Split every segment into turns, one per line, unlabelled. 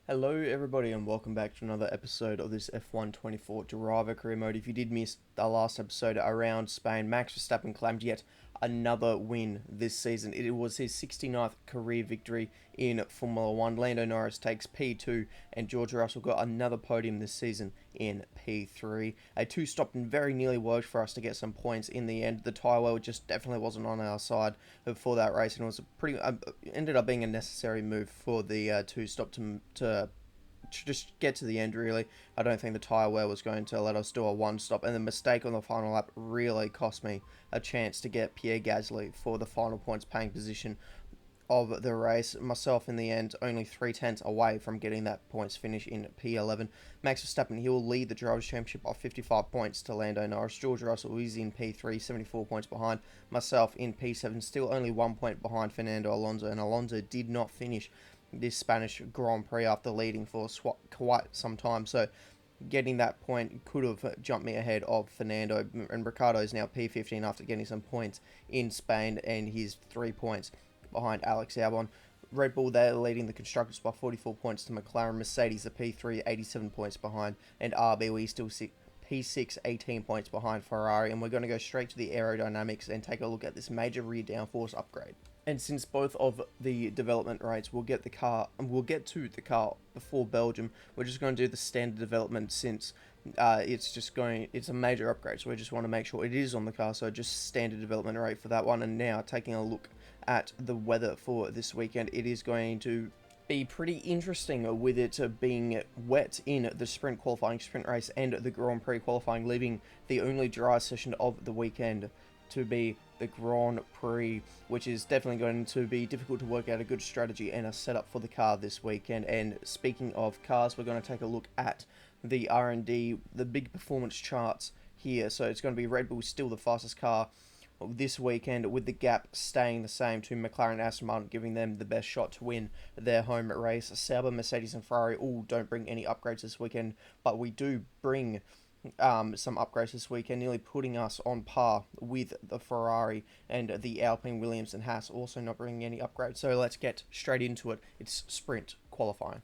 Hello everybody and welcome back to another episode of this F1 24 Driver Career Mode. If you did miss the last episode around Spain, Max Verstappen claimed yet another win this season. It was his 69th career victory in Formula 1. Lando Norris takes P2 and George Russell got another podium this season in P3. A two-stop and very nearly worked for us to get some points in the end. The tyre wear just definitely wasn't on our side for that race, and it was ended up being a necessary move for the two-stop to just get to the end, really. I don't think the tyre wear was going to let us do a one-stop, and the mistake on the final lap really cost me a chance to get Pierre Gasly for the final points paying position of the race. Myself, in the end, only 3/10 away from getting that points finish in P11. Max Verstappen, he will lead the Drivers' Championship by 55 points to Lando Norris. George Russell is in P3, 74 points behind. Myself in P7, still only 1 point behind Fernando Alonso, and Alonso did not finish this Spanish Grand Prix after leading for quite some time. So getting that point could have jumped me ahead of Fernando, and Ricciardo is now P15 after getting some points in Spain, and he's 3 points behind Alex Albon. Red Bull, they're leading the constructors by 44 points to McLaren. Mercedes, the P3, 87 points behind, and RB still P6, 18 points behind Ferrari. And we're going to go straight to the aerodynamics and take a look at this major rear downforce upgrade. And since both of the development rates we'll get to the car before Belgium, we're just going to do the standard development since it's a major upgrade. So we just want to make sure it is on the car. So just standard development rate for that one. And now taking a look at the weather for this weekend, it is going to be pretty interesting with it being wet in the sprint qualifying, sprint race, and the Grand Prix qualifying, leaving the only dry session of the weekend to be the Grand Prix, which is definitely going to be difficult to work out a good strategy and a setup for the car this weekend. And speaking of cars, we're going to take a look at the R&D, the big performance charts here. So it's going to be Red Bull still the fastest car this weekend, with the gap staying the same to McLaren and Aston Martin, giving them the best shot to win their home race. Sauber, Mercedes and Ferrari all don't bring any upgrades this weekend, but we do bring some upgrades this weekend, nearly putting us on par with the Ferrari and the Alpine, Williams and Haas also not bringing any upgrades. So let's get straight into it. It's sprint qualifying.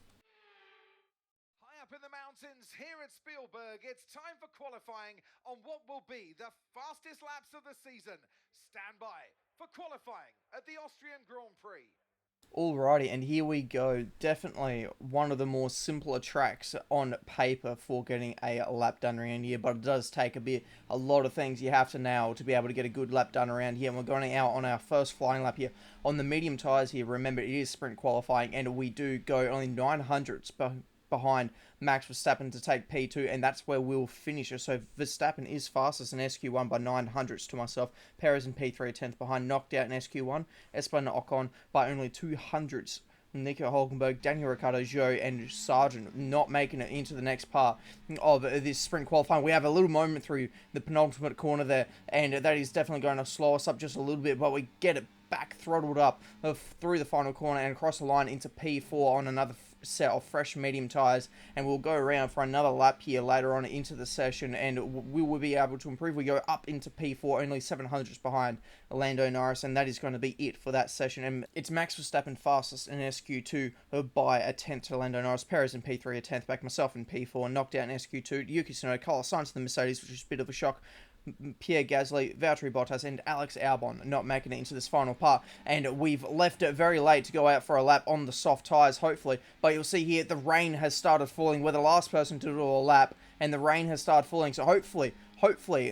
High up in the mountains here at Spielberg, it's time for qualifying on what will be the fastest laps of the season. Stand by for qualifying at the Austrian Grand Prix.
Alrighty, and here we go. Definitely one of the more simpler tracks on paper for getting a lap done around here, but it does take a lot of things you have to nail to be able to get a good lap done around here. And we're going out on our first flying lap here on the medium tyres here. Remember, it is sprint qualifying, and we do go only 900s behind Max Verstappen to take P2, and that's where we'll finish. So Verstappen is fastest in SQ1 by 900s to myself. Perez in P3 10th behind, knocked out in SQ1. Esteban Ocon by only 200s. Nico Hulkenberg, Daniel Ricciardo, Zhou, and Sargent not making it into the next part of this sprint qualifying. We have a little moment through the penultimate corner there, and that is definitely going to slow us up just a little bit, but we get it back throttled up through the final corner and across the line into P4 on another set of fresh medium tyres, and we'll go around for another lap here later on into the session, and we will be able to improve. We go up into P4, only 700s behind Lando Norris, and that is going to be it for that session. And it's Max Verstappen fastest in SQ2 by a 10th to Lando Norris. Perez in P3 a 10th back, myself in P4, knocked out in SQ2. Yuki Tsunoda, Carlos Sainz to the Mercedes, which is a bit of a shock. Pierre Gasly, Valtteri Bottas and Alex Albon not making it into this final part, and we've left it very late to go out for a lap on the soft tyres, hopefully. But you'll see here the rain has started falling. We're the last person to do a lap, and the rain has started falling, so hopefully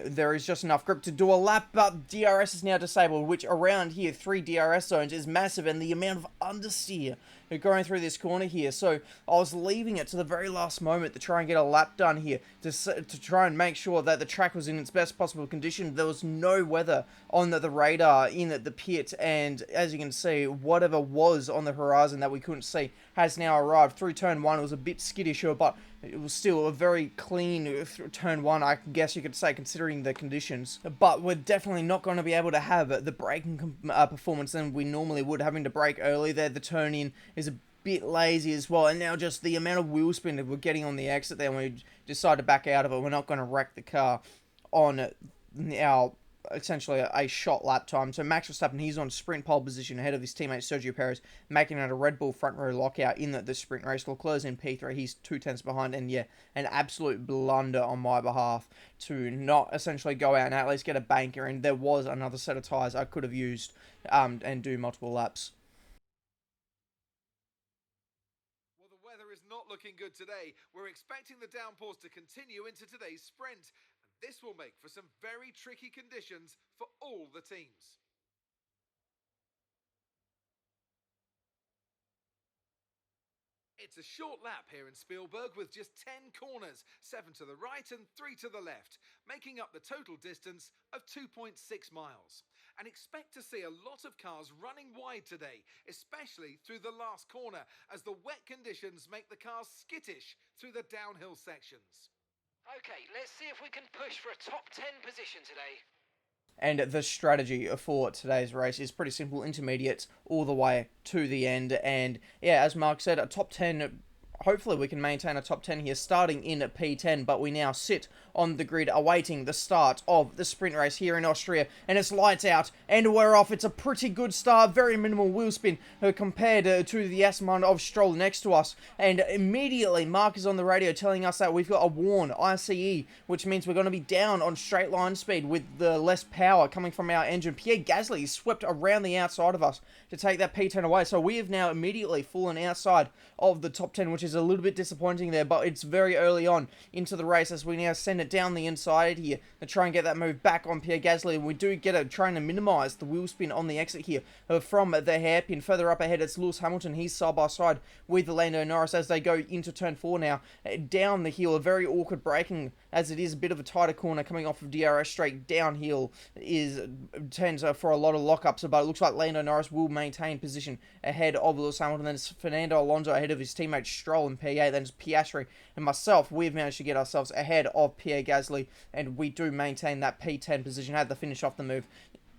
there is just enough grip to do a lap. But DRS is now disabled, which around here 3 DRS zones is massive, and the amount of understeer going through this corner here. So I was leaving it to the very last moment to try and get a lap done here to try and make sure that the track was in its best possible condition. There was no weather on the radar in the pit, and as you can see, whatever was on the horizon that we couldn't see has now arrived. Through turn 1 it was a bit skittish, but it was still a very clean turn 1, I guess you could say, considering the conditions. But we're definitely not going to be able to have the braking performance than we normally would, having to brake early there. The turn in is a bit lazy as well, and now just the amount of wheel spin that we're getting on the exit there, when we decide to back out of it, we're not going to wreck the car on our essentially a shot lap time. So Max Verstappen, he's on sprint pole position ahead of his teammate Sergio Perez, making it a Red Bull front row lockout in the sprint race. Leclerc's in P3, he's 2 tenths behind, and yeah, an absolute blunder on my behalf to not essentially go out and at least get a banker, and there was another set of tyres I could have used and do multiple laps.
Well, the weather is not looking good today. We're expecting the downpours to continue into today's sprint. This will make for some very tricky conditions for all the teams. It's a short lap here in Spielberg with just 10 corners, 7 to the right and 3 to the left, making up the total distance of 2.6 miles. And expect to see a lot of cars running wide today, especially through the last corner, as the wet conditions make the cars skittish through the downhill sections.
Okay, let's see if we can push for a top 10 position today.
And the strategy for today's race is pretty simple. Intermediates all the way to the end. And yeah, as Mark said, a top 10... Hopefully we can maintain a top 10 here, starting in P10, but we now sit on the grid awaiting the start of the sprint race here in Austria, and it's lights out, and we're off. It's a pretty good start, very minimal wheel spin compared to the Aston Martin of Stroll next to us, and immediately Mark is on the radio telling us that we've got a worn ICE, which means we're going to be down on straight line speed with the less power coming from our engine. Pierre Gasly is swept around the outside of us to take that P10 away, so we have now immediately fallen outside of the top 10, which is a little bit disappointing there, but it's very early on into the race as we now send it down the inside here and try and get that move back on Pierre Gasly, and we do get it trying to minimise the wheel spin on the exit here from the hairpin. Further up ahead, it's Lewis Hamilton. He's side by side with Lando Norris as they go into turn 4 now. Down the hill, a very awkward braking as it is a bit of a tighter corner coming off of DRS straight downhill tends for a lot of lockups, but it looks like Lando Norris will maintain position ahead of Lewis Hamilton. Then it's Fernando Alonso ahead of his teammate Stroll in P8, then it's Piastri and myself. We've managed to get ourselves ahead of Pierre Gasly, and we do maintain that P10 position. Had to finish off the move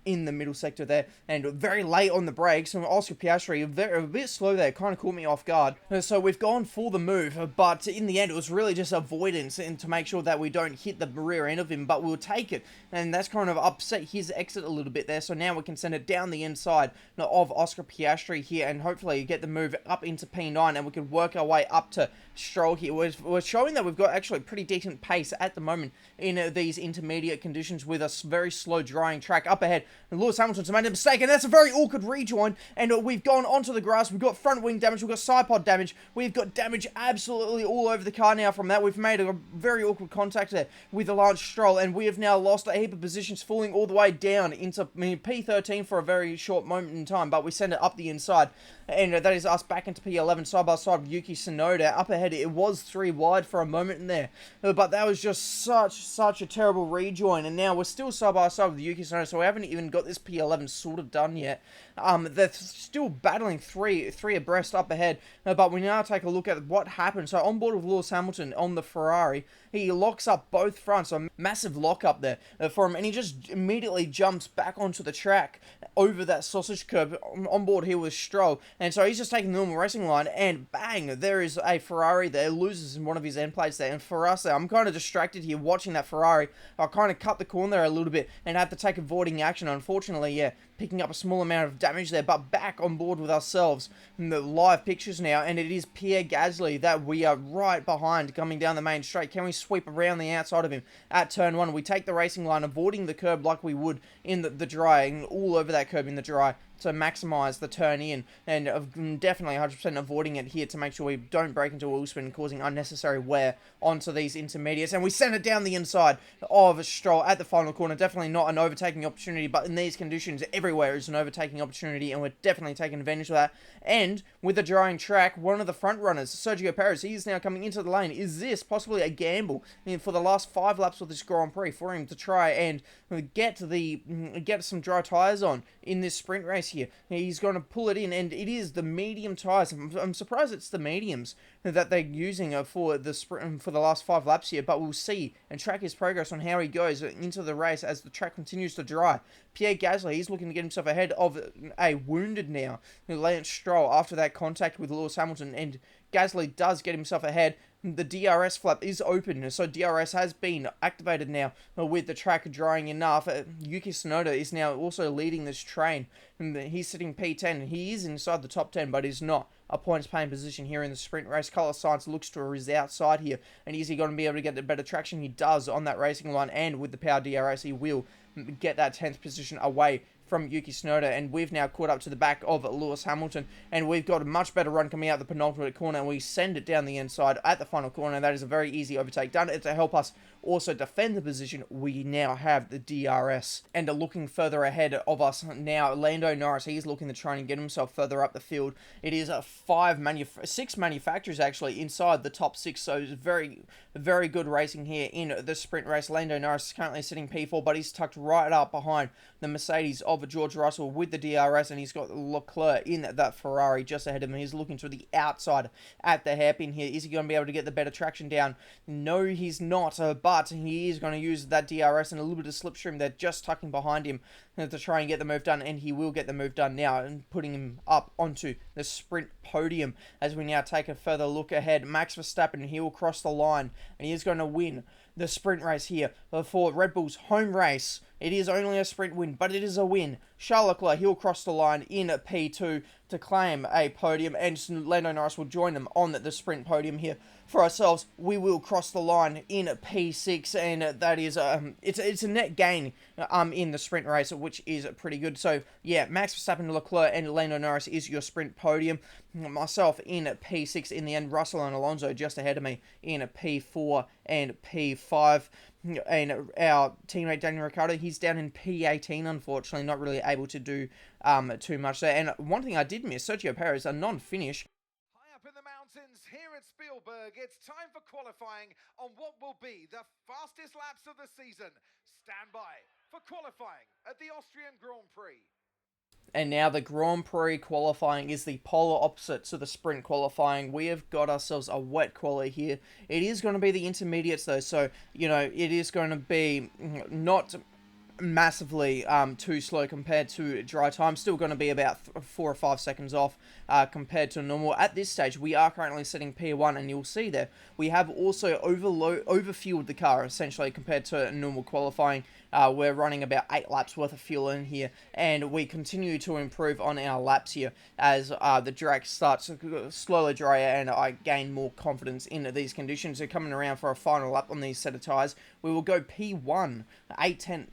in the middle sector there, and very late on the brakes, and Oscar Piastri a bit slow there, kind of caught me off guard. So we've gone for the move, but in the end it was really just avoidance and to make sure that we don't hit the rear end of him, but we'll take it, and that's kind of upset his exit a little bit there. So now we can send it down the inside of Oscar Piastri here and hopefully get the move up into P9, and we can work our way up to Stroll here. We're showing that we've got actually pretty decent pace at the moment in these intermediate conditions with a very slow drying track. Up ahead, and Lewis Hamilton's made a mistake, and that's a very awkward rejoin, and we've gone onto the grass. We've got front wing damage, we've got side pod damage, we've got damage absolutely all over the car now from that. We've made a very awkward contact there with the Lance Stroll, and we have now lost a heap of positions, falling all the way down into P13 for a very short moment in time, but we send it up the inside, and that is us back into P11 side by side with Yuki Tsunoda. Up ahead, it was 3 wide for a moment in there, but that was just such a terrible rejoin, and now we're still side by side with Yuki Tsunoda, so we haven't even got this P11 sort of done yet. They're still battling three abreast up ahead, but we now take a look at what happened. So on board with Lewis Hamilton on the Ferrari, he locks up both fronts, a massive lock up there for him, and he just immediately jumps back onto the track over that sausage curb on board here with Stroll, and so he's just taking the normal racing line, and bang, there is a Ferrari there, loses in one of his end plates there, and for us, I'm kind of distracted here watching that Ferrari. I kind of cut the corner there a little bit and had to take avoiding action. Unfortunately, yeah, picking up a small amount of damage there, but back on board with ourselves in the live pictures now, and it is Pierre Gasly that we are right behind coming down the main straight. Can we sweep around the outside of him at turn 1? We take the racing line, avoiding the curb like we would in the dry, and all over that curb in the dry to maximize the turn in, and definitely 100% avoiding it here to make sure we don't break into a wheel spin, causing unnecessary wear onto these intermediates. And we send it down the inside of Stroll at the final corner. Definitely not an overtaking opportunity, but in these conditions, everywhere is an overtaking opportunity, and we're definitely taking advantage of that. And with the drying track, one of the front runners, Sergio Perez, he is now coming into the lane. Is this possibly a gamble for the last 5 laps of this Grand Prix for him to try and get some dry tyres on in this sprint race here? He's going to pull it in, and it is the medium tyres. I'm surprised it's the mediums that they're using for the sprint for the last 5 laps here, but we'll see and track his progress on how he goes into the race as the track continues to dry. Pierre Gasly, he's looking to get himself ahead of a wounded now Lance Stroll after that contact with Lewis Hamilton, and Gasly does get himself ahead. The DRS flap is open, so DRS has been activated now with the track drying enough. Yuki Tsunoda is now also leading this train. He's sitting P10. He is inside the top 10, but is not a points paying position here in the sprint race. Carlos Sainz looks to his outside here, and is he going to be able to get the better traction? He does on that racing line, and with the power DRS, he will get that 10th position away from Yuki Tsunoda, and we've now caught up to the back of Lewis Hamilton, and we've got a much better run coming out the penultimate corner, and we send it down the inside at the final corner, and that is a very easy overtake. Done it to help us also defend the position. We now have the DRS, and looking further ahead of us now, Lando Norris, he's looking to try and get himself further up the field. It is six manufacturers actually inside the top 6, so it's very, very good racing here in the sprint race. Lando Norris is currently sitting P4, but he's tucked right up behind the Mercedes of George Russell with the DRS, and he's got Leclerc in that Ferrari just ahead of him. He's looking to the outside at the hairpin here. Is he going to be able to get the better traction down? No, he's not, but he is going to use that DRS and a little bit of slipstream. They're just tucking behind him to try and get the move done, and he will get the move done now, and putting him up onto the sprint podium. As we now take a further look ahead, Max Verstappen, he will cross the line, and he is going to win the sprint race here for Red Bull's home race. It is only a sprint win, but it is a win. Charles Leclerc, he'll cross the line in P2 to claim a podium, and Lando Norris will join them on the sprint podium here. For ourselves, we will cross the line in P6, and that is it's a net gain in the sprint race, which is pretty good. So yeah, Max Verstappen, Leclerc, and Lando Norris is your sprint podium. Myself in P6 in the end. Russell and Alonso just ahead of me in P4 and P5. And our teammate Daniel Ricciardo, he's down in P18, unfortunately, not really able to do too much there. And one thing I did miss, Sergio Perez, a non-finish.
High up in the mountains here at Spielberg, it's time for qualifying on what will be the fastest laps of the season. Stand by for qualifying at the Austrian Grand Prix.
And now the Grand Prix qualifying is the polar opposite to the sprint qualifying. We have got ourselves a wet quali here. It is going to be the intermediates though, so, you know, it is going to be not massively too slow compared to dry time. Still going to be about 4 or 5 seconds off compared to normal. At this stage, we are currently setting P1, and you'll see there we have also overfueled the car essentially compared to normal qualifying. We're running about 8 laps worth of fuel in here, and we continue to improve on our laps here as the track starts to slowly dry out, and I gain more confidence in these conditions. So coming around for a final lap on these set of tyres, we will go P1, 8/10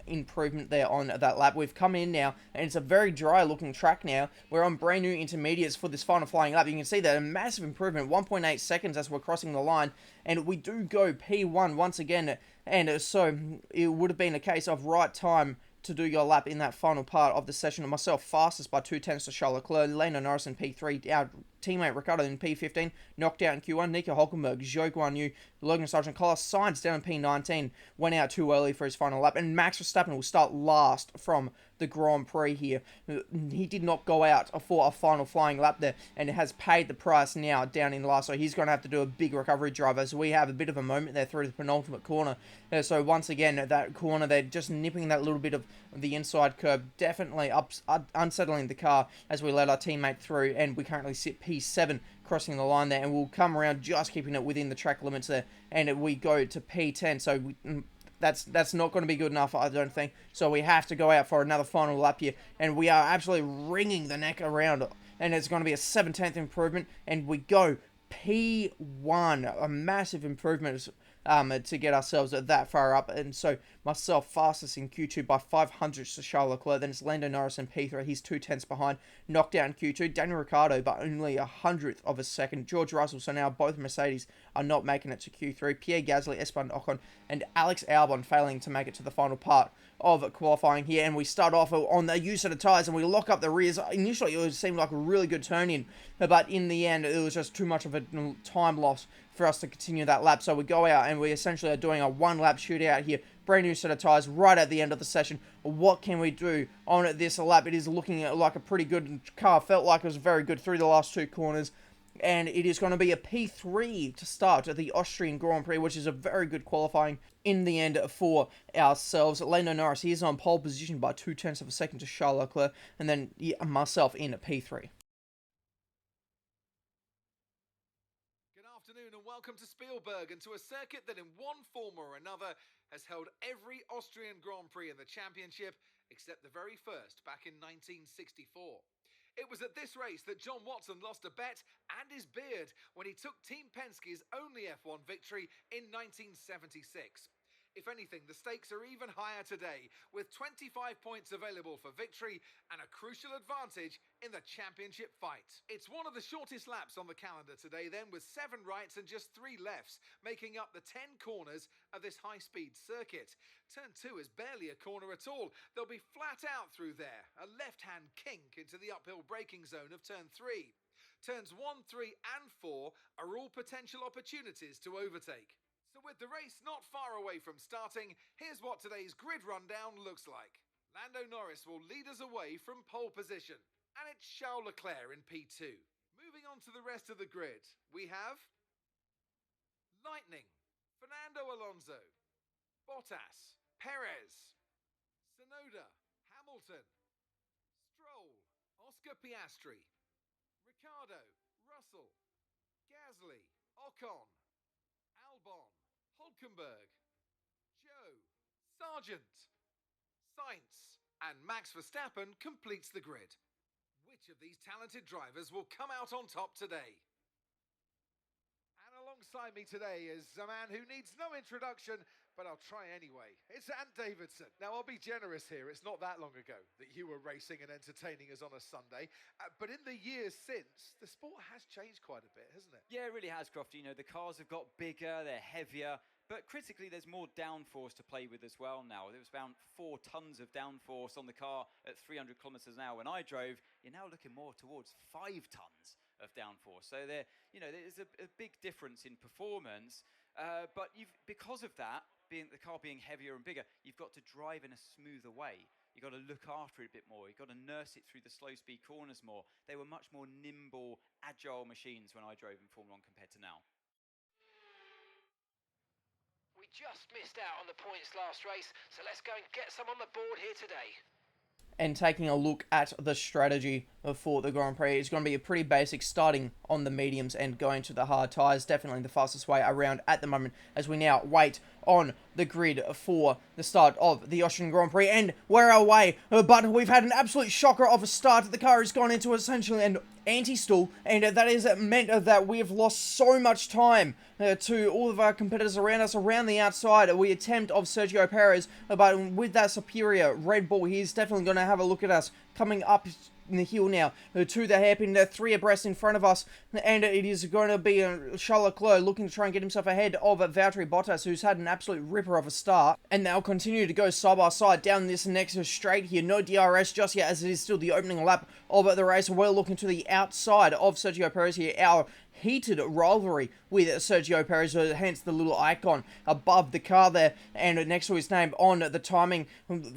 improvement there on that lap. We've come in now, and it's a very dry looking track now. We're on brand new intermediates for this final flying lap. You can see that a massive improvement, 1.8 seconds as we're crossing the line, and we do go P1 once again. And so it would have been a case of right time to do your lap in that final part of the session. Myself fastest by 2/10 to Charles Leclerc, Lando Norris in P3, our teammate Ricciardo in P15, knocked out in Q1, Nico Hulkenberg, Zhou Guanyu, Logan Sargent, Carlos Sainz down in P19, went out too early for his final lap, and Max Verstappen will start last from the Grand Prix here. He did not go out for a final flying lap there, and has paid the price now down in last, so he's going to have to do a big recovery drive, as we have a bit of a moment there through the penultimate corner. So once again, that corner, they're just nipping that little bit of the inside curb, definitely unsettling the car as we let our teammate through, and we currently sit P7 crossing the line there, and we'll come around just keeping it within the track limits there, and we go to P10, so that's not going to be good enough, I don't think. So we have to go out for another final lap here, and we are absolutely wringing the neck around, and it's going to be a 7/10 improvement, and we go P1, a massive improvement to get ourselves that far up. And so myself fastest in Q2 by 500 to Charles Leclerc. Then it's Lando Norris in P3. He's 2/10 behind. Knocked out in Q2. Daniel Ricciardo by only 100th of a second. George Russell. So now both Mercedes are not making it to Q3. Pierre Gasly, Esteban Ocon, and Alex Albon failing to make it to the final part of qualifying here. And we start off on the use of the tyres, and we lock up the rears. Initially it seemed like a really good turn in, but in the end it was just too much of a time loss for us to continue that lap. So we go out, and we essentially are doing a 1-lap shootout here. Brand new set of tyres right at the end of the session. What can we do on this lap? It is looking like a pretty good car. Felt like it was very good through the last 2 corners. And it is going to be a P3 to start at the Austrian Grand Prix, which is a very good qualifying in the end for ourselves. Lando Norris, he is on pole position by 2/10 of a second to Charles Leclerc, and then myself in P3.
afternoon and welcome to Spielberg and to a circuit that in one form or another has held every Austrian Grand Prix in the championship except the very first back in 1964. It was at this race that John Watson lost a bet and his beard when he took Team Penske's only F1 victory in 1976. If anything, the stakes are even higher today, with 25 points available for victory and a crucial advantage in the championship fight. It's one of the shortest laps on the calendar today then, with 7 rights and just 3 lefts, making up the 10 corners of this high-speed circuit. Turn 2 is barely a corner at all. They'll be flat out through there, a left-hand kink into the uphill braking zone of Turn 3. Turns 1, 3 and 4 are all potential opportunities to overtake. So with the race not far away from starting, here's what today's grid rundown looks like. Lando Norris will lead us away from pole position, and it's Charles Leclerc in P2. Moving on to the rest of the grid, we have Lightning, Fernando Alonso, Bottas, Perez, Tsunoda, Hamilton, Stroll, Oscar Piastri, Ricciardo, Russell, Gasly, Ocon, Albon, Hulkenberg, Joe, Sargent, Sainz, and Max Verstappen completes the grid. Which of these talented drivers will come out on top today? And alongside me today is a man who needs no introduction, but I'll try anyway. It's Ant Davidson. Now, I'll be generous here. It's not that long ago that you were racing and entertaining us on a Sunday. But in the years since, the sport has changed quite a bit, hasn't it?
Yeah, it really has, Crofty. You know, the cars have got bigger, they're heavier, but critically, there's more downforce to play with as well now. There was about 4 tons of downforce on the car at 300 kilometers an hour when I drove. You're now looking more towards 5 tons of downforce. So there's a big difference in performance. But because of that, the car being heavier and bigger, you've got to drive in a smoother way. You've got to look after it a bit more. You've got to nurse it through the slow speed corners more. They were much more nimble, agile machines when I drove in Formula 1 compared to now.
We just missed out on the points last race, so let's go and get some on the board here today.
And taking a look at the strategy for the Grand Prix, it's going to be a pretty basic, starting on the mediums and going to the hard tyres. Definitely the fastest way around at the moment, as we now wait on the grid for the start of the Austrian Grand Prix. And we're away, but we've had an absolute shocker of a start. The car has gone into essentially an anti-stall, and that has meant that we have lost so much time to all of our competitors around us, around the outside. We attempt of Sergio Perez, but with that superior Red Bull, he's definitely going to have a look at us coming up in the hill now to the hairpin. 3 abreast in front of us, and it is going to be Charles Leclerc looking to try and get himself ahead of Valtteri Bottas, who's had an absolute ripper of a start, and they'll continue to go side by side down this next straight here. No DRS just yet, as it is still the opening lap of the race. We're looking to the outside of Sergio Perez here. Our heated rivalry with Sergio Perez, hence the little icon above the car there, and next to his name on the timing.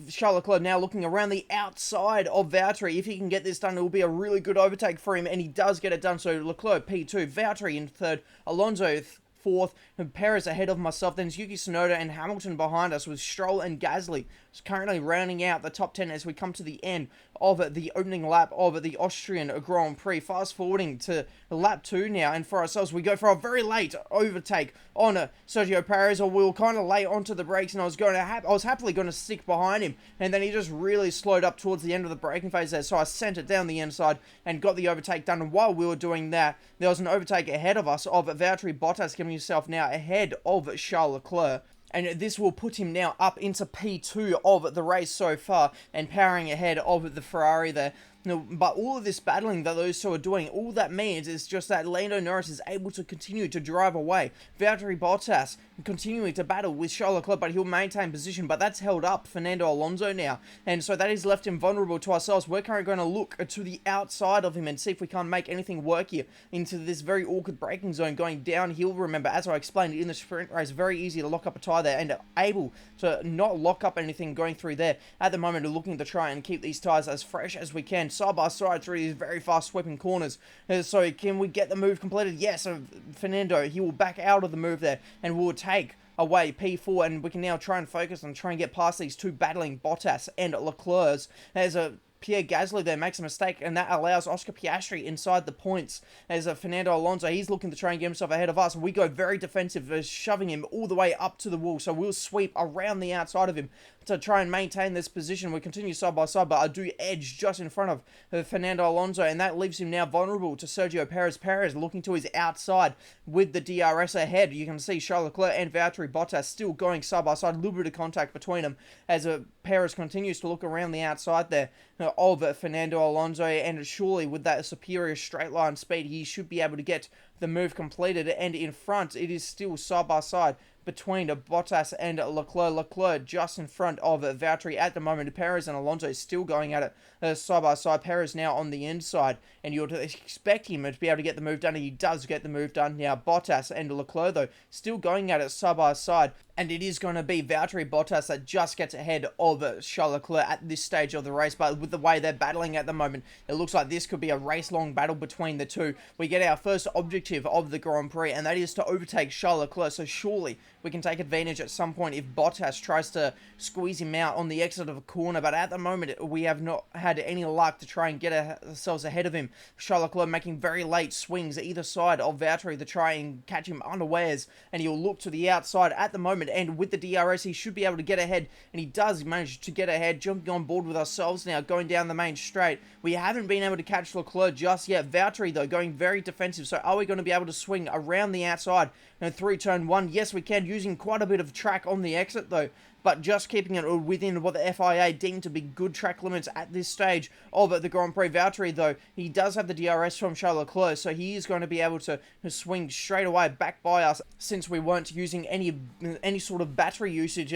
Charles Leclerc now looking around the outside of Valtteri. If he can get this done, it will be a really good overtake for him, and he does get it done. So Leclerc P2, Valtteri in 3rd, Alonso 4th, and Perez ahead of myself. Then Yuki Tsunoda and Hamilton behind us, with Stroll and Gasly currently rounding out the top 10 as we come to the end of the opening lap of the Austrian Grand Prix. Fast forwarding to lap 2 now, and for ourselves, we go for a very late overtake on Sergio Perez, or we were kind of late onto the brakes, and I was happily going to stick behind him, and then he just really slowed up towards the end of the braking phase there, so I sent it down the inside and got the overtake done. And while we were doing that, there was an overtake ahead of us of Valtteri Bottas, getting himself now ahead of Charles Leclerc. And this will put him now up into P2 of the race so far, and powering ahead of the Ferrari there. But all of this battling that those two are doing, all that means is just that Lando Norris is able to continue to drive away. Valtteri Bottas continuing to battle with Charles Leclerc, but he'll maintain position. But that's held up Fernando Alonso now, and so that has left him vulnerable to ourselves. We're currently going to look to the outside of him and see if we can't make anything work here into this very awkward braking zone going downhill. Remember, as I explained in the sprint race, very easy to lock up a tyre there, and able to not lock up anything going through there. At the moment, we're looking to try and keep these tyres as fresh as we can, side by side through these very fast sweeping corners. So can we get the move completed? Yes, Fernando, he will back out of the move there, and we'll take away P4, and we can now try and focus on trying to get past these two battling Bottas and Leclerc, as Pierre Gasly there makes a mistake, and that allows Oscar Piastri inside the points as Fernando Alonso, he's looking to try and get himself ahead of us. We go very defensive, shoving him all the way up to the wall, so we'll sweep around the outside of him to try and maintain this position. We continue side by side, but I do edge just in front of Fernando Alonso, and that leaves him now vulnerable to Sergio Perez. Perez looking to his outside with the DRS ahead. You can see Charles Leclerc and Valtteri Bottas still going side by side, a little bit of contact between them as Perez continues to look around the outside there of Fernando Alonso, and surely with that superior straight line speed, he should be able to get the move completed. And in front, it is still side by side between Bottas and Leclerc. Leclerc just in front of Valtteri at the moment. Perez and Alonso still going at it side by side. Perez now on the inside, and you'd expect him to be able to get the move done, and he does get the move done. Now Bottas and Leclerc, though, still going at it side by side, and it is going to be Valtteri Bottas that just gets ahead of Charles Leclerc at this stage of the race. But with the way they're battling at the moment, it looks like this could be a race-long battle between the two. We get our first objective of the Grand Prix, and that is to overtake Charles Leclerc, so surely we can take advantage at some point if Bottas tries to squeeze him out on the exit of a corner. But at the moment, we have not had any luck to try and get ourselves ahead of him. Charles Leclerc making very late swings either side of Valtteri to try and catch him unawares, and he'll look to the outside at the moment, and with the DRS, he should be able to get ahead, and he does manage to get ahead, jumping on board with ourselves now, going down the main straight. We haven't been able to catch Leclerc just yet. Valtteri, though, going very defensive, so are we going to be able to swing around the outside through turn one? Yes, we can, using quite a bit of track on the exit, though, but just keeping it within what the FIA deemed to be good track limits at this stage of the Grand Prix. Valtteri, though, he does have the DRS from Charles Leclerc, so he is going to be able to swing straight away back by us, since we weren't using any sort of battery usage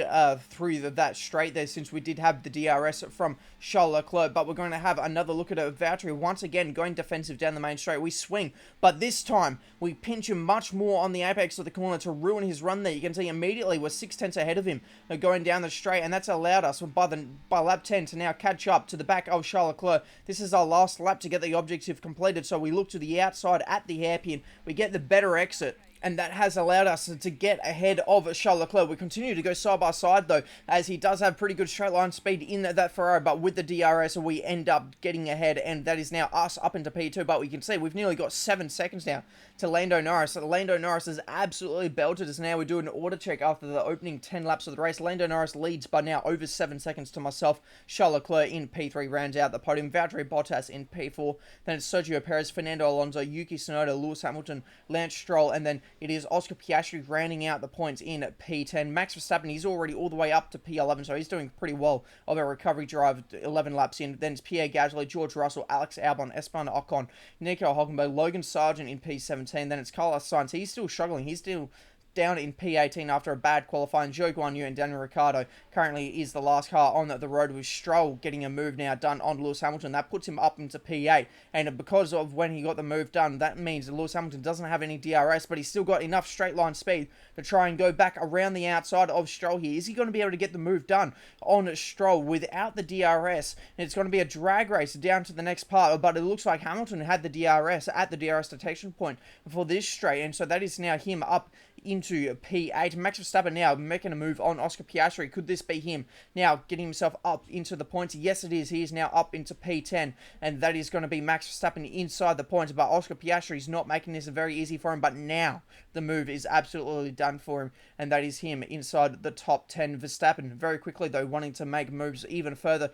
through that straight there, since we did have the DRS from Charles Leclerc. But we're going to have another look at Valtteri once again going defensive down the main straight. We swing, but this time we pinch him much more on the apex of the corner to ruin his run there. You can see immediately we're 6/10 ahead of him going down the straight, and that's allowed us by lap 10 to now catch up to the back of Charles Leclerc. This is our last lap to get the objective completed, so we look to the outside at the hairpin. We get the better exit, and that has allowed us to get ahead of Charles Leclerc. We continue to go side by side, though, as he does have pretty good straight line speed in that Ferrari, but with the DRS, we end up getting ahead, and that is now us up into P2. But we can see we've nearly got 7 seconds now to Lando Norris. So Lando Norris is absolutely belted us now. We do an order check after the opening 10 laps of the race. Lando Norris leads by now over 7 seconds to myself. Charles Leclerc in P3 rounds out the podium. Valtteri Bottas in P4. Then it's Sergio Perez, Fernando Alonso, Yuki Tsunoda, Lewis Hamilton, Lance Stroll, and then it is Oscar Piastri rounding out the points in P10. Max Verstappen, he's already all the way up to P11, so he's doing pretty well of a recovery drive 11 laps in. Then it's Pierre Gasly, George Russell, Alex Albon, Esteban Ocon, Nico Hulkenberg, Logan Sargent in P17. Then it's Carlos Sainz. He's still struggling. He's still down in P18 after a bad qualifying. Zhou Guanyu and Daniel Ricciardo currently is the last car on the road, with Stroll getting a move now done on Lewis Hamilton. That puts him up into P8, and because of when he got the move done, that means that Lewis Hamilton doesn't have any DRS, but he's still got enough straight line speed to try and go back around the outside of Stroll here. Is he going to be able to get the move done on Stroll without the DRS? And it's going to be a drag race down to the next part, but it looks like Hamilton had the DRS at the DRS detection point for this straight, and so that is now him up into P8. Max Verstappen now making a move on Oscar Piastri. Could this be him now getting himself up into the points? Yes, it is. He is now up into P10, and that is going to be Max Verstappen inside the points, but Oscar Piastri is not making this very easy for him, but now the move is absolutely done for him, and that is him inside the top 10. Verstappen very quickly, though, wanting to make moves even further.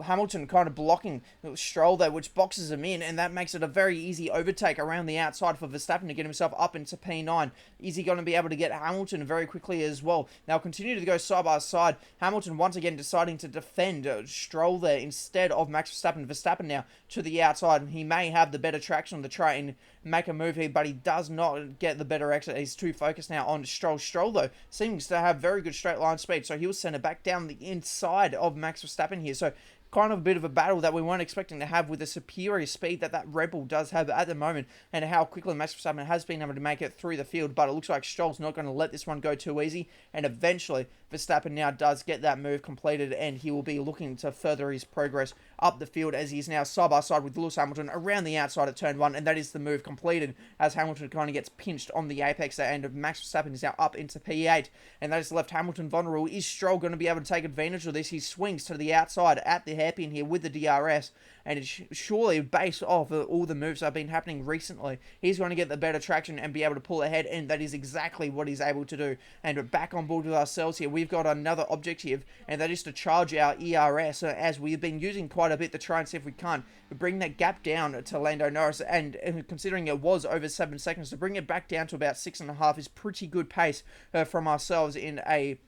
Hamilton kind of blocking Stroll there, which boxes him in, and that makes it a very easy overtake around the outside for Verstappen to get himself up into P9. Is he going to be able to get Hamilton very quickly as well? Now continue to go side by side. Hamilton once again deciding to defend Stroll there instead of Max Verstappen. Verstappen now to the outside, and he may have the better traction to try and make a move here, but he does not get the better exit. He's too focused now on Stroll. Stroll, though, seems to have very good straight line speed, so he was sent back down the inside of Max Verstappen here. So kind of a bit of a battle that we weren't expecting to have, with the superior speed that Red Bull does have at the moment, and how quickly Max Verstappen has been able to make it through the field. But it looks like Stroll's not going to let this one go too easy, and eventually Verstappen now does get that move completed, and he will be looking to further his progress up the field, as he's now side by side with Lewis Hamilton around the outside at turn 1, and that is the move completed as Hamilton kind of gets pinched on the apex there, and Max Verstappen is now up into P8, and that has left Hamilton vulnerable. Is Stroll going to be able to take advantage of this? He swings to the outside at the hairpin here with the DRS, and it's surely based off of all the moves that have been happening recently, he's going to get the better traction and be able to pull ahead, and that is exactly what he's able to do. And we're back on board with ourselves here. We've got another objective, and that is to charge our ERS, as we've been using quite a bit to try and see if we can't bring that gap down to Lando Norris, and considering it was over 7 seconds, to bring it back down to about 6.5 is pretty good pace from ourselves in a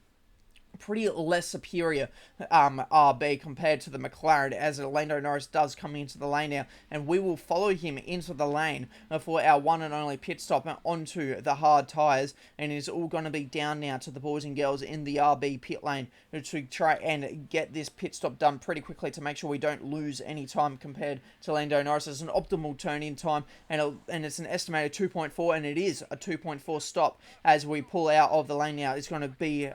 pretty less superior RB compared to the McLaren, as Lando Norris does come into the lane now, and we will follow him into the lane for our one and only pit stop onto the hard tyres, and it's all going to be down now to the boys and girls in the RB pit lane to try and get this pit stop done pretty quickly to make sure we don't lose any time compared to Lando Norris. It's an optimal turn-in time, and it's an estimated 2.4, and it is a 2.4 stop as we pull out of the lane now. It's going to be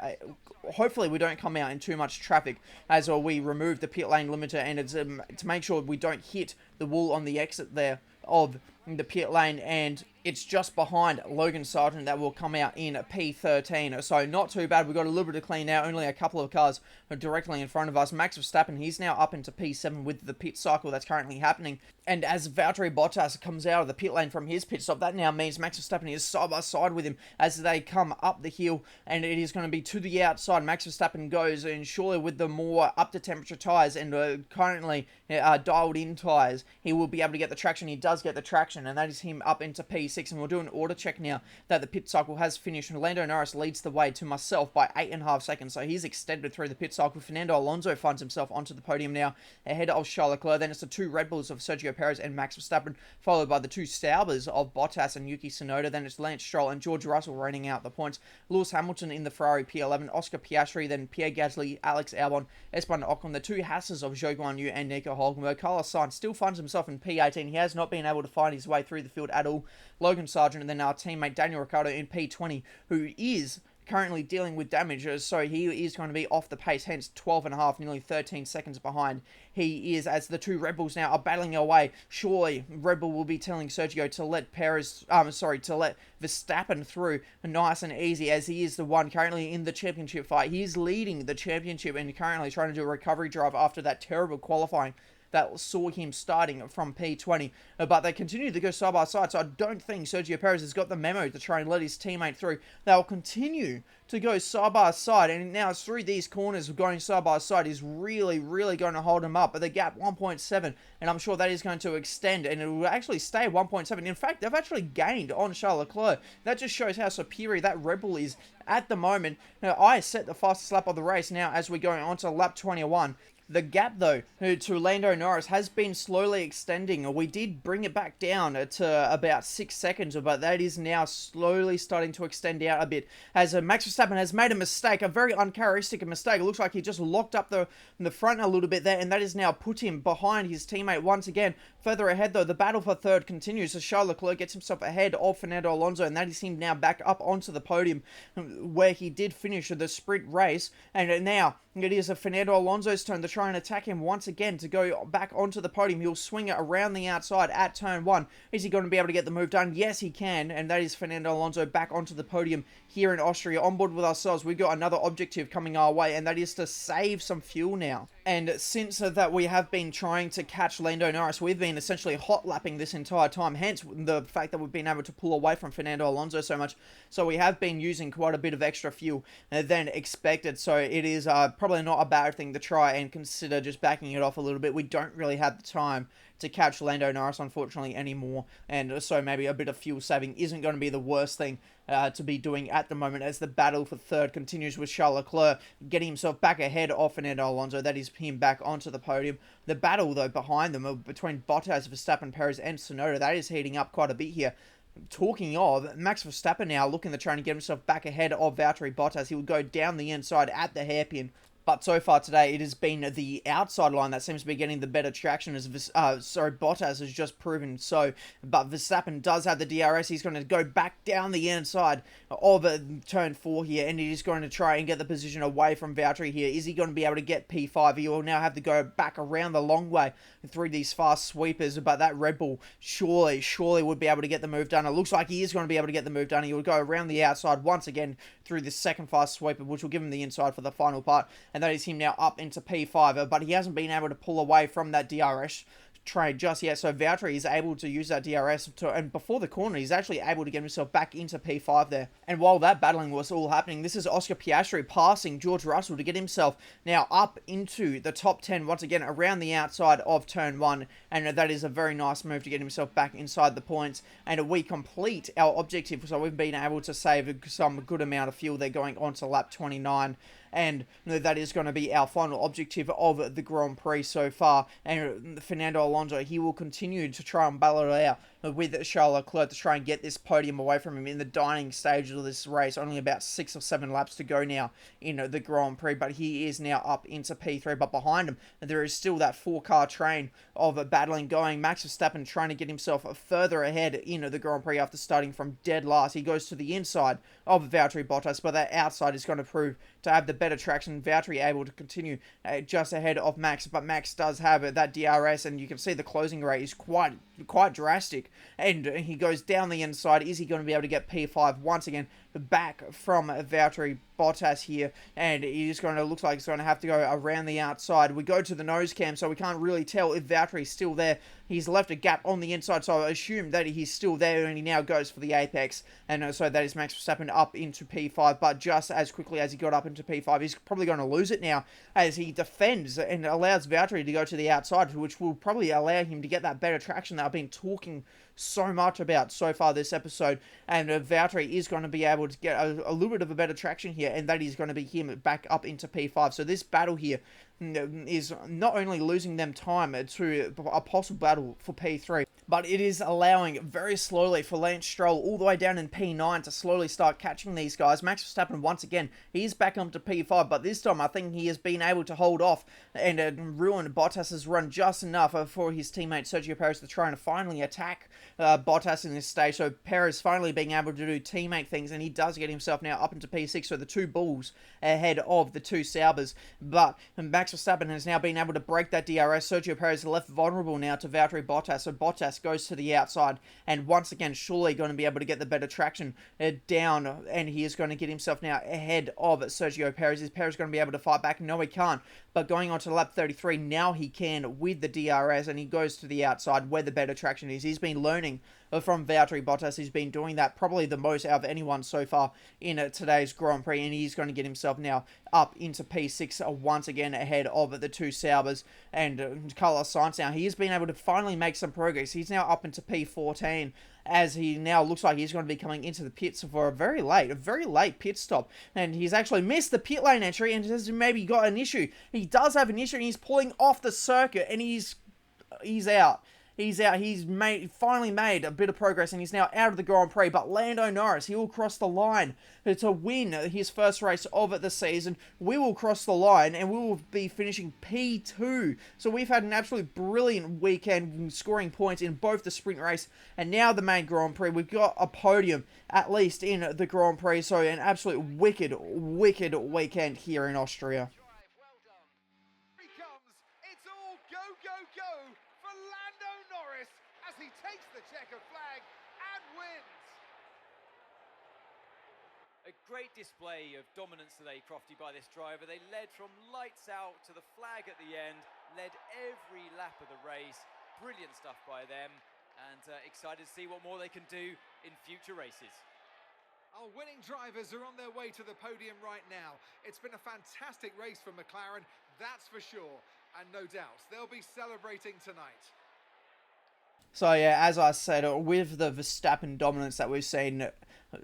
hopefully we don't come out in too much traffic as we remove the pit lane limiter, and it's to make sure we don't hit the wall on the exit there of the pit lane, and it's just behind Logan Sargent that will come out in P13. So not too bad. We've got a little bit of clean now. Only a couple of cars are directly in front of us. Max Verstappen, he's now up into P7 with the pit cycle that's currently happening. And as Valtteri Bottas comes out of the pit lane from his pit stop, that now means Max Verstappen is side by side with him as they come up the hill. And it is going to be to the outside. Max Verstappen goes, and surely with the more up to temperature tyres and currently dialed in tyres, he will be able to get the traction. He does get the traction, and that is him up into P6. And we'll do an order check now that the pit cycle has finished. And Lando Norris leads the way to myself by 8.5 seconds. So he's extended through the pit cycle. Fernando Alonso finds himself onto the podium now ahead of Charles Leclerc. Then it's the two Red Bulls of Sergio Perez and Max Verstappen, followed by the two Saubers of Bottas and Yuki Tsunoda. Then it's Lance Stroll and George Russell reigning out the points. Lewis Hamilton in the Ferrari P11, Oscar Piastri, then Pierre Gasly, Alex Albon, Esteban Ocon, the two Hasses of Zhou Guanyu and Nico Hulkenberg. Carlos Sainz still finds himself in P18. He has not been able to find his way through the field at all. Logan Sargent, and then our teammate Daniel Ricciardo in P20, who is currently dealing with damage, so he is going to be off the pace, hence 12.5, nearly 13 seconds behind he is, as the two Red Bulls now are battling away. Surely Red Bull will be telling Sergio to let to let Verstappen through nice and easy, as he is the one currently in the championship fight. He is leading the championship and currently trying to do a recovery drive after that terrible qualifying that saw him starting from P20, but they continue to go side by side, so I don't think Sergio Perez has got the memo to try and let his teammate through. They'll continue to go side by side, and now through these corners of going side by side is really going to hold him up. But the gap 1.7, and I'm sure that is going to extend, and it will actually stay 1.7. In fact, they've actually gained on Charles Leclerc. That just shows how superior that Red Bull is at the moment. Now, I set the fastest lap of the race now as we're going on to lap 21. The gap, though, to Lando Norris has been slowly extending. We did bring it back down to about 6 seconds, but that is now slowly starting to extend out a bit, as Max Verstappen has made a mistake, a very uncharacteristic mistake. It looks like he just locked up the front a little bit there, and that has now put him behind his teammate once again. Further ahead, though, the battle for third continues, as Charles Leclerc gets himself ahead of Fernando Alonso, and that is him now back up onto the podium, where he did finish the sprint race. And now it is Fernando Alonso's turn to try and attack him once again to go back onto the podium. He'll swing it around the outside at turn 1. Is he going to be able to get the move done? Yes, he can, and that is Fernando Alonso back onto the podium here in Austria. On board with ourselves, we've got another objective coming our way, and that is to save some fuel now. And since that we have been trying to catch Lando Norris, we've been essentially hot lapping this entire time, hence the fact that we've been able to pull away from Fernando Alonso so much. So we have been using quite a bit of extra fuel than expected, so it is probably not a bad thing to try and consider just backing it off a little bit. We don't really have the time to catch Lando Norris, unfortunately, anymore, and so maybe a bit of fuel saving isn't going to be the worst thing to be doing at the moment, as the battle for third continues with Charles Leclerc getting himself back ahead of Fernando Alonso. That is him back onto the podium. The battle, though, behind them between Bottas, Verstappen, Perez, and Tsunoda, that is heating up quite a bit here. Talking of, Max Verstappen now looking to try and get himself back ahead of Valtteri Bottas. He will go down the inside at the hairpin. But so far today, it has been the outside line that seems to be getting the better traction, as Bottas has just proven so. But Verstappen does have the DRS. He's going to go back down the inside of turn 4 here, and he is going to try and get the position away from Valtteri here. Is he going to be able to get P5? He will now have to go back around the long way through these fast sweepers, but that Red Bull surely would be able to get the move done. It looks like he is going to be able to get the move done. He will go around the outside once again through this second fast sweeper, which will give him the inside for the final part. And and that is him now up into P5, but he hasn't been able to pull away from that DRS trade just yet, so Valtteri is able to use that DRS and before the corner he's actually able to get himself back into P5 there. And while that battling was all happening, this is Oscar Piastri passing George Russell to get himself now up into the top 10 once again around the outside of turn 1, and that is a very nice move to get himself back inside the points, and we complete our objective. So we've been able to save some good amount of fuel there going on to lap 29, and that is going to be our final objective of the Grand Prix so far. And Fernando Alonso, he will continue to try and battle it out with Charles Leclerc to try and get this podium away from him in the dying stages of this race. Only about 6 or 7 laps to go now in the Grand Prix, but he is now up into P3. But behind him, there is still that 4-car train of battling going. Max Verstappen trying to get himself further ahead in the Grand Prix after starting from dead last. He goes to the inside of Valtteri Bottas, but that outside is going to prove to have the better traction. Valtteri able to continue just ahead of Max, but Max does have that DRS, and you can see the closing rate is quite drastic, and he goes down the inside. Is he going to be able to get P5 once again back from Valtteri Bottas here? And he's going to, looks like he's going to have to go around the outside. We go to the nose cam, so we can't really tell if Valtteri's still there. He's left a gap on the inside, so I assume that he's still there, and he now goes for the apex, and so that is Max Verstappen up into P5, but just as quickly as he got up into P5, he's probably going to lose it now as he defends and allows Valtteri to go to the outside, which will probably allow him to get that better traction that I've been talking so much about so far this episode. And Valtteri is going to be able to get a little bit of a better traction here, and that is going to be him back up into P5. So this battle here is not only losing them time to a possible battle for P3, but it is allowing very slowly for Lance Stroll all the way down in P9 to slowly start catching these guys. Max Verstappen, once again, he's back up to P5, but this time I think he has been able to hold off and ruin Bottas's run just enough for his teammate Sergio Perez to try and finally attack Bottas in this stage. So Perez finally being able to do teammate things, and he does get himself now up into P6, so the 2 Bulls ahead of the 2 Saubers. But Max Verstappen has now been able to break that DRS. Sergio Perez is left vulnerable now to Valtteri Bottas, so Bottas goes to the outside, and once again surely going to be able to get the better traction down, and he is going to get himself now ahead of Sergio Perez. Is Perez going to be able to fight back? No, he can't. But going on to lap 33, now he can with the DRS, and he goes to the outside where the better traction is. He's been learning from Valtteri Bottas. He's been doing that probably the most out of anyone so far in today's Grand Prix, and he's going to get himself now up into P6 once again ahead of the 2 Saubers. And Carlos Sainz now, he has been able to finally make some progress. He's now up into P14, as he now looks like he's going to be coming into the pits for a very late pit stop. And he's actually missed the pit lane entry and has maybe got an issue. He does have an issue, and he's pulling off the circuit, and he's out. He's out. He's finally made a bit of progress, and he's now out of the Grand Prix. But Lando Norris, he will cross the line to win his first race of the season. We will cross the line, and we will be finishing P2. So we've had an absolute brilliant weekend, scoring points in both the sprint race and now the main Grand Prix. We've got a podium, at least in the Grand Prix. So an absolute wicked weekend here in Austria.
He takes the checkered flag and wins.
A great display of dominance today, Crofty, by this driver. They led from lights out to the flag at the end, led every lap of the race. Brilliant stuff by them, and excited to see what more they can do in future races.
Our winning drivers are on their way to the podium right now. It's been a fantastic race for McLaren, that's for sure. And no doubt, they'll be celebrating tonight.
So yeah, as I said, with the Verstappen dominance that we've seen, it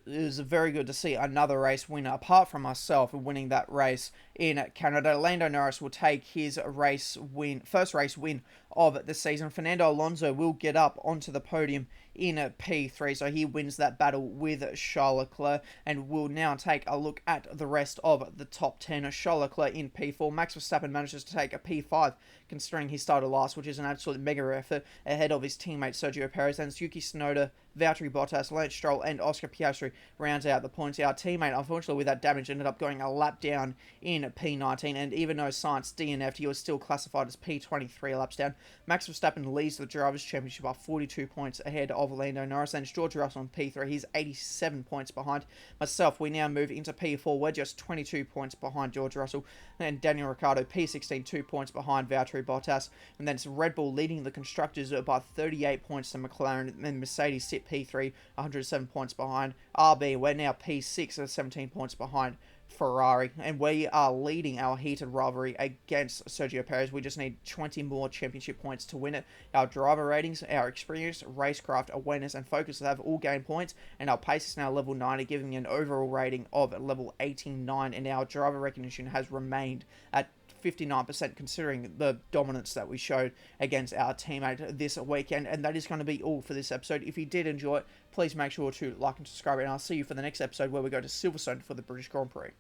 was very good to see another race winner, apart from myself, winning that race in Canada. Lando Norris will take his first race win of the season. Fernando Alonso will get up onto the podium in P3, so he wins that battle with Charles Leclerc, and we'll now take a look at the rest of the top 10. Charles Leclerc in P4, Max Verstappen manages to take a P5, considering he started last, which is an absolute mega effort, ahead of his teammate Sergio Perez, and Yuki Tsunoda Valtteri Bottas, Lance Stroll, and Oscar Piastri rounds out the points. Our teammate, unfortunately, with that damage, ended up going a lap down in P19, and even though Sainz DNF'd, he was still classified as P23 laps down. Max Verstappen leads the Drivers' Championship by 42 points ahead of Lando Norris, and George Russell in P3. He's 87 points behind. Myself, we now move into P4. We're just 22 points behind George Russell, and Daniel Ricciardo, P16, 2 points behind Valtteri Bottas. And then it's Red Bull leading the Constructors by 38 points to McLaren, and Mercedes sit P3, 107 points behind. RB, we're now P6 17 points behind Ferrari, and we are leading our heated rivalry against Sergio Perez. We just need 20 more championship points to win it. Our driver ratings, our experience, racecraft, awareness, and focus have all gained points, and our pace is now level 90, giving an overall rating of level 89, and our driver recognition has remained at 59%, considering the dominance that we showed against our teammate this weekend. And that is going to be all for this episode. If you did enjoy it, please make sure to like and subscribe, and I'll see you for the next episode where we go to Silverstone for the British Grand Prix.